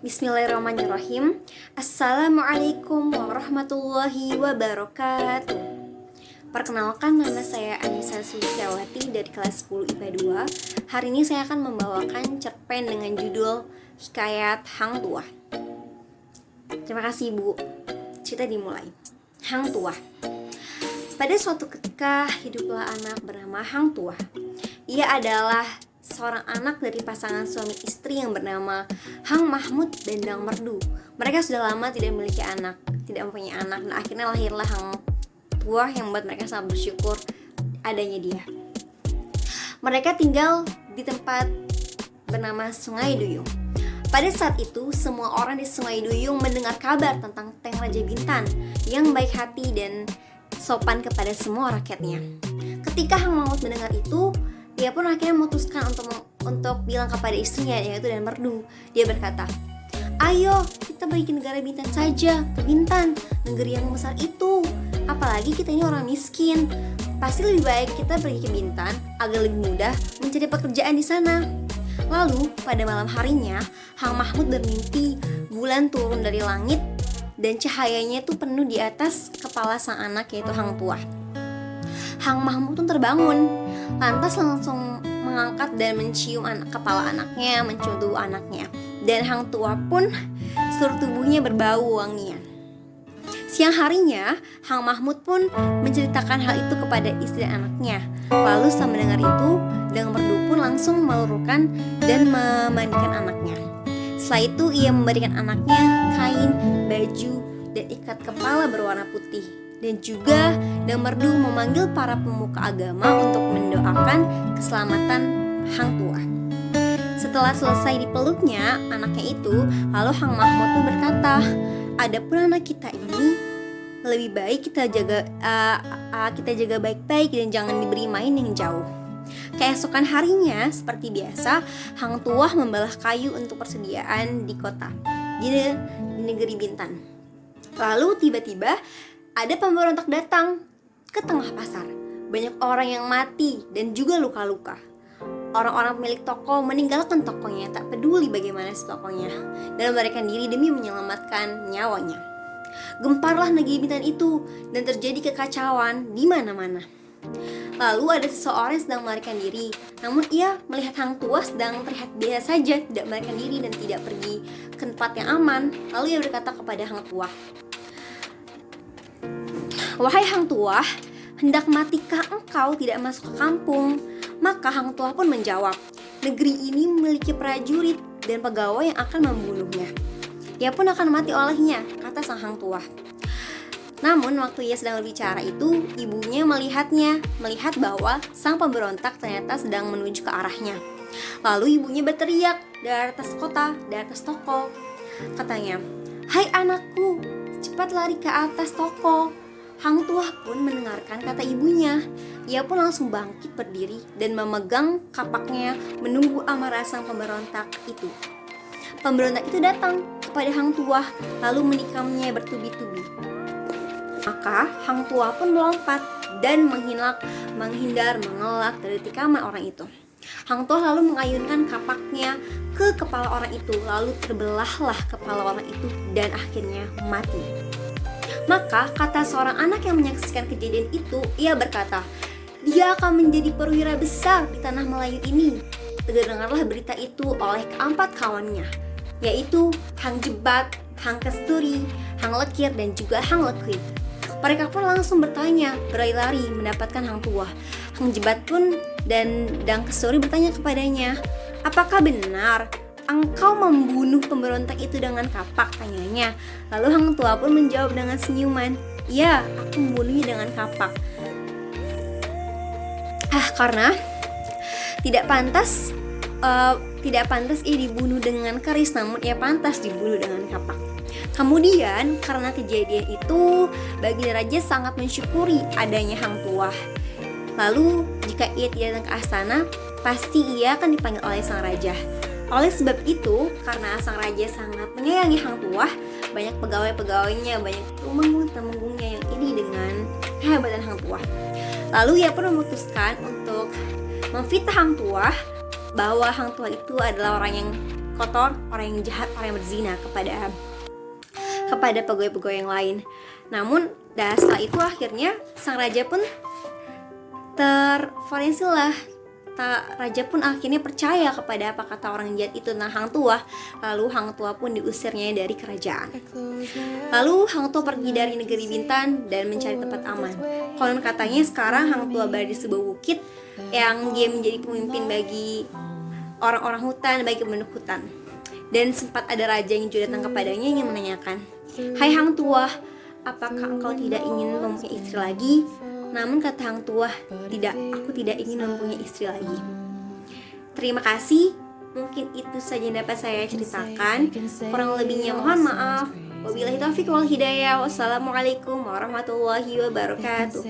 Bismillahirrahmanirrahim. Assalamualaikum warahmatullahi wabarakatuh. Perkenalkan, nama saya Anissa Sulistiawati dari kelas 10 IPA 2. Hari ini saya akan membawakan cerpen dengan judul Hikayat Hang Tuah. Terima kasih Bu. Cerita dimulai. Hang Tuah. Pada suatu ketika hiduplah anak bernama Hang Tuah. Ia adalah seorang anak dari pasangan suami istri yang bernama Hang Mahmud dan Dang Merdu. Mereka sudah lama tidak memiliki anak, tidak mempunyai anak, dan akhirnya lahirlah Hang Tuah yang membuat mereka sangat bersyukur adanya dia. Mereka tinggal di tempat bernama Sungai Duyung. Pada saat itu, semua orang di Sungai Duyung mendengar kabar tentang Teng Raja Bintan yang baik hati dan sopan kepada semua rakyatnya. Ketika Hang Mahmud mendengar itu, dia pun akhirnya memutuskan untuk bilang kepada istrinya, yaitu Dan Merdu. Dia berkata, "Ayo kita pergi ke negara Bintan saja, ke Bintan, negeri yang besar itu. Apalagi kita ini orang miskin. Pasti lebih baik kita pergi ke Bintan agar lebih mudah mencari pekerjaan di sana." Lalu pada malam harinya, Hang Mahmud bermimpi bulan turun dari langit dan cahayanya itu penuh di atas kepala sang anak, yaitu Hang Tuah. Hang Mahmud pun terbangun, lantas langsung mengangkat dan mencium kepala anaknya, mencium tubuh anaknya. Dan Hang Tuah pun seluruh tubuhnya berbau wangian. Siang harinya, Hang Mahmud pun menceritakan hal itu kepada istri dan anaknya. Lalu setelah mendengar itu, Dang Merdu pun langsung meluluhkan dan memandikan anaknya. Setelah itu ia memberikan anaknya kain, baju, dan ikat kepala berwarna putih. Dan juga Dang Merdu memanggil para pemuka agama untuk mendoakan keselamatan Hang Tuah. Setelah selesai dipeluknya anaknya itu, lalu Hang Mahmud pun berkata, "Adapun anak kita ini lebih baik kita jaga baik-baik dan jangan diberi main yang jauh." Keesokan harinya, seperti biasa, Hang Tuah membelah kayu untuk persediaan di kota, di negeri Bintan. Lalu tiba-tiba ada pemberontak datang ke tengah pasar. Banyak orang yang mati dan juga luka-luka. Orang-orang pemilik toko meninggalkan tokonya, tak peduli bagaimana si tokonya, dan melarikan diri demi menyelamatkan nyawanya. Gemparlah negeri Bintan itu dan terjadi kekacauan di mana-mana. Lalu ada seseorang yang sedang melarikan diri, namun ia melihat Hang Tuah sedang terlihat biasa saja, tidak melarikan diri dan tidak pergi ke tempat yang aman. Lalu ia berkata kepada Hang Tuah, "Wahai Hang Tuah, hendak matikah engkau tidak masuk ke kampung?" Maka Hang Tuah pun menjawab, "Negeri ini memiliki prajurit dan pegawai yang akan membunuhnya. Ia pun akan mati olehnya," kata sang Hang Tuah. Namun waktu ia sedang berbicara itu, ibunya melihat bahwa sang pemberontak ternyata sedang menuju ke arahnya. Lalu ibunya berteriak dari atas kota, dari atas toko. Katanya, "Hai anakku, cepat lari ke atas toko." Hang Tuah pun mendengarkan kata ibunya. Ia pun langsung bangkit berdiri dan memegang kapaknya menunggu amarah sang pemberontak itu. Pemberontak itu datang kepada Hang Tuah lalu menikamnya bertubi-tubi. Maka Hang Tuah pun melompat dan menghindar mengelak dari tikaman orang itu. Hang Tuah lalu mengayunkan kapaknya ke kepala orang itu, lalu terbelahlah kepala orang itu dan akhirnya mati. Maka kata seorang anak yang menyaksikan kejadian itu, ia berkata, "Dia akan menjadi perwira besar di tanah Melayu ini." Terdengarlah berita itu oleh keempat kawannya, yaitu Hang Jebat, Hang Kesturi, Hang Lekir, dan juga Hang Lekui. Mereka pun langsung bertanya, berlari-lari mendapatkan Hang Tuah. Hang Jebat pun dan Dang Kesturi bertanya kepadanya, "Apakah benar engkau membunuh pemberontak itu dengan kapak?" tanyanya. Lalu Hang Tuah pun menjawab dengan senyuman, "Ya, aku membunuhnya dengan kapak. Karena tidak pantas ia dibunuh dengan keris, namun ia pantas dibunuh dengan kapak." Kemudian karena kejadian itu, baginda raja sangat mensyukuri adanya Hang Tuah. Lalu jika ia tidak datang ke astana, pasti ia akan dipanggil oleh sang raja. Oleh sebab itu, karena sang raja sangat menyayangi Hang Tuah, banyak pegawai-pegawainya, banyak temenggungnya yang iri dengan kehebatan Hang Tuah. Lalu ia pun memutuskan untuk memfitnah Hang Tuah bahwa Hang Tuah itu adalah orang yang kotor, orang yang jahat, orang yang berzina kepada pegawai-pegawai yang lain. Namun setelah itu akhirnya sang raja pun terforensilah. Raja pun akhirnya percaya kepada apa kata orang jahat itu tentang Hang Tuah. Lalu Hang Tuah pun diusirnya dari kerajaan. Lalu Hang Tuah pergi dari negeri Bintan dan mencari tempat aman. Konon katanya sekarang Hang Tuah berada di sebuah bukit yang dia menjadi pemimpin bagi orang-orang hutan, bagi penduduk hutan. Dan sempat ada raja yang juga datang kepadanya yang menanyakan, "Hai Hang Tuah, apakah engkau tidak ingin mempunyai istri lagi?" Namun kata Hang Tuah, "Tidak, aku tidak ingin mempunyai istri lagi." Terima kasih, mungkin itu saja yang dapat saya ceritakan. Kurang lebihnya mohon maaf. Wabillahi taufiq wal hidayah. Wassalamualaikum warahmatullahi wabarakatuh.